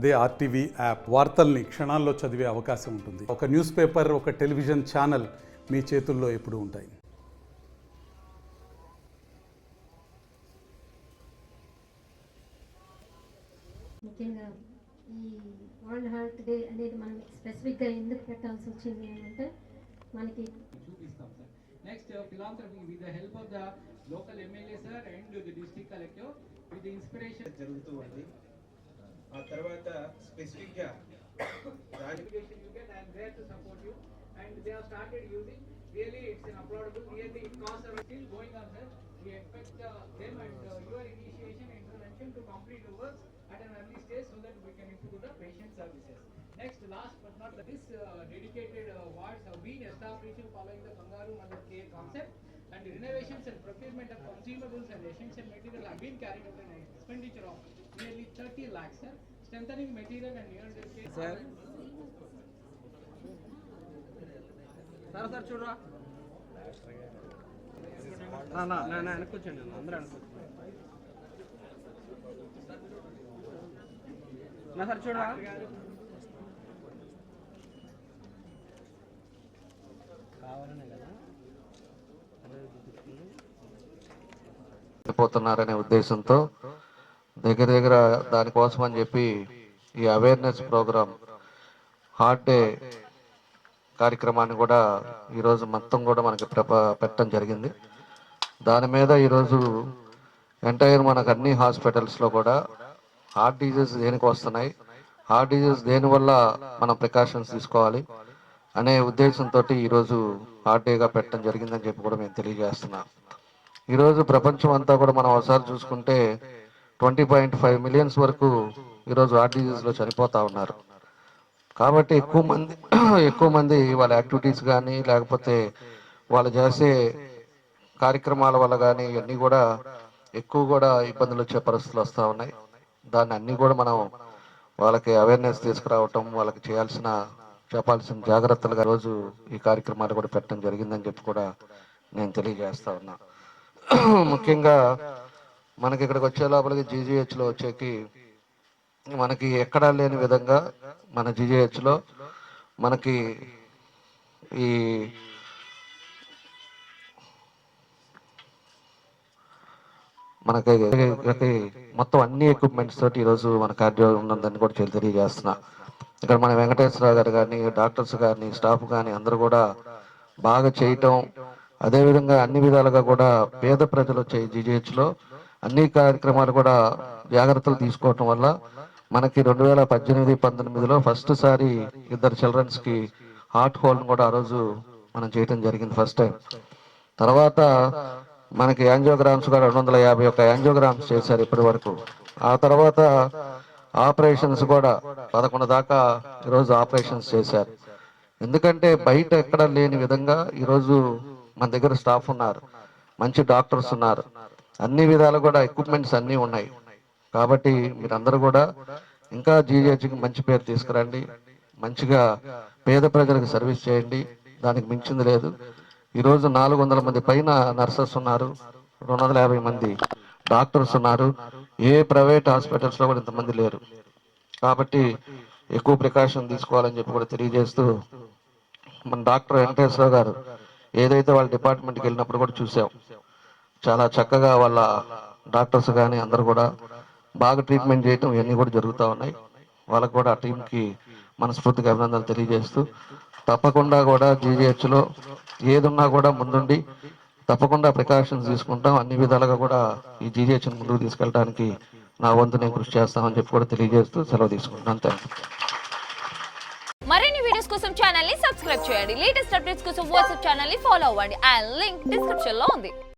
అదే RTV app వార్తల్ని క్షణాల్లో చదివే అవకాశం ఉంటుంది. ఒక న్యూస్ పేపర్, ఒక టెలివిజన్ ఛానల్ మీ చేతుల్లో ఎప్పుడూ ఉంటాయి. ముఖ్యంగా ఈ వరల్డ్ హార్ట్ డే అనేది మనం స్పెసిఫిక్గా ఎందుకు పెట్టాల్సి వచ్చింది అంటే మనకి చూపిస్తాం sir. Next philanthropy with the help of the local MLA sir and the district collector with the inspiration జరుగుతూ ఉంది. ఆ తర్వాత స్పెసిఫిక్ గా notification you get. I am there to support you and they have started using. Really it's an applaudable. Really it costs are still going on sir. We expect them and your initiation and intervention to complete the works at an early stage so that we can improve the patient services. Next, last but not least, this dedicated wards have been established following the Kangaru Mother Care concept, and the renovations and procurement of consumables and essential material have been carried out an expenditure of nearly 30 lakhs, sir. Strengthening material and neonatal care. Sir. Sir, చూడరా. నా అనుకోండి అందరూ అనుకోండి. నా sir చూడరా. పోతున్నారనే ఉద్దేశంతో దగ్గర దానికోసం అని చెప్పి ఈ అవేర్నెస్ ప్రోగ్రామ్ హార్ట్ డే కార్యక్రమాన్ని కూడా ఈరోజు మొత్తం కూడా మనకి పెట్టడం జరిగింది. దాని మీద ఈరోజు ఎంటైర్ మనకు అన్ని హాస్పిటల్స్లో కూడా హార్ట్ డిజీజ్ దేనికి వస్తున్నాయి, హార్ట్ డిజీజ్ దేనివల్ల మనం ప్రికాషన్స్ తీసుకోవాలి అనే ఉద్దేశంతో ఈరోజు హార్ట్ డేగా పెట్టడం జరిగిందని చెప్పి కూడా మేము తెలియజేస్తున్నాం. ఈరోజు ప్రపంచం అంతా కూడా మనం ఒకసారి చూసుకుంటే 20.5 మిలియన్స్ వరకు ఈరోజు హార్ట్ డిజీజ్లో చనిపోతూ ఉన్నారు. కాబట్టి ఎక్కువ మంది వాళ్ళ యాక్టివిటీస్ కానీ లేకపోతే వాళ్ళు చేసే కార్యక్రమాల వల్ల కానీ ఇవన్నీ కూడా ఎక్కువ కూడా ఇబ్బందులు వచ్చే పరిస్థితులు వస్తూ ఉన్నాయి. దాన్ని అన్నీ కూడా మనం వాళ్ళకి అవేర్నెస్ తీసుకురావటం, వాళ్ళకి చెప్పాల్సిన జాగ్రత్తలుగా రోజు ఈ కార్యక్రమాలు కూడా పెట్టడం జరిగిందని చెప్పి కూడా నేను తెలియజేస్తా ఉన్నా. ముఖ్యంగా మనకి ఇక్కడికి వచ్చే లోపలికి జీజీహెచ్లో వచ్చేకి మనకి ఎక్కడా లేని విధంగా మన జీజీహెచ్లో మనకి ఈ మనకి మొత్తం అన్ని ఎక్విప్మెంట్స్ తోటి ఈరోజు మన కార్డియో ఉన్నదని కూడా తెలియజేస్తున్నా. ఇక్కడ మన వెంకటేశ్వరరావు గారు కానీ, డాక్టర్స్ కానీ, స్టాఫ్ కానీ అందరూ కూడా బాగా చేయటం, అదేవిధంగా అన్ని విధాలుగా కూడా పేద ప్రజలు వచ్చే జీజీహెచ్లో అన్ని కార్యక్రమాలు కూడా జాగ్రత్తలు తీసుకోవటం వల్ల మనకి 2018-19లో ఫస్ట్ సారి 2 చిల్డ్రన్స్కి హార్ట్ హోల్ని కూడా ఆ రోజు మనం చేయటం జరిగింది ఫస్ట్ టైం. తర్వాత మనకి యాంజియోగ్రామ్స్ కూడా 251 యాంజియోగ్రామ్స్ చేశారు ఇప్పటి వరకు. ఆ తర్వాత ఆపరేషన్స్ కూడా 11 దాకా ఈరోజు ఆపరేషన్స్ చేశారు. ఎందుకంటే బయట ఎక్కడ లేని విధంగా ఈరోజు మన దగ్గర స్టాఫ్ ఉన్నారు, మంచి డాక్టర్స్ ఉన్నారు, అన్ని విధాలు కూడా ఎక్విప్మెంట్స్ అన్నీ ఉన్నాయి. కాబట్టి మీరందరూ కూడా ఇంకా జీజీహెచ్కి మంచి పేరు తీసుకురండి, మంచిగా పేద ప్రజలకు సర్వీస్ చేయండి. దానికి మించింది లేదు. ఈరోజు 400 మంది పైన నర్సెస్ ఉన్నారు, 250 మంది డాక్టర్స్ ఉన్నారు. ఏ ప్రైవేట్ హాస్పిటల్స్లో కూడా ఇంతమంది లేరు. కాబట్టి ఎక్కువ ప్రికాషన్ తీసుకోవాలని చెప్పి కూడా తెలియజేస్తూ, మన డాక్టర్ వెంకటేశ్వరరావు గారు ఏదైతే వాళ్ళ డిపార్ట్మెంట్కి వెళ్ళినప్పుడు కూడా చూసాం, చాలా చక్కగా వాళ్ళ డాక్టర్స్ కానీ అందరూ కూడా బాగా ట్రీట్మెంట్ చేయటం ఇవన్నీ కూడా జరుగుతూ ఉన్నాయి. వాళ్ళకు కూడా ఆ టీంకి మనస్ఫూర్తిగా అభినందనలు తెలియజేస్తూ, తప్పకుండా కూడా జీజీహెచ్లో ఏదున్నా కూడా ముందుండి తప్పకుండా ప్రికాషన్స్ తీసుకుంటాం. అన్ని విధాలుగా కూడా ఈ జీజీహెచ్ని ముందుకు తీసుకెళ్ళడానికి నా వంతు నేను కృషి చేస్తామని చెప్పి కూడా తెలియజేస్తూ సెలవు తీసుకుంటున్నాను. Thank you. మరిన్ని వీడియోస్ కోసం ఛానల్ ని సబ్స్క్రైబ్ చేయండి. లేటెస్ట్ అప్డేట్స్ కోసం వాట్సాప్ ఛానల్ ని ఫాలో అవ్వండి. అండ్ లింక్ డిస్క్రిప్షన్ లో ఉంది.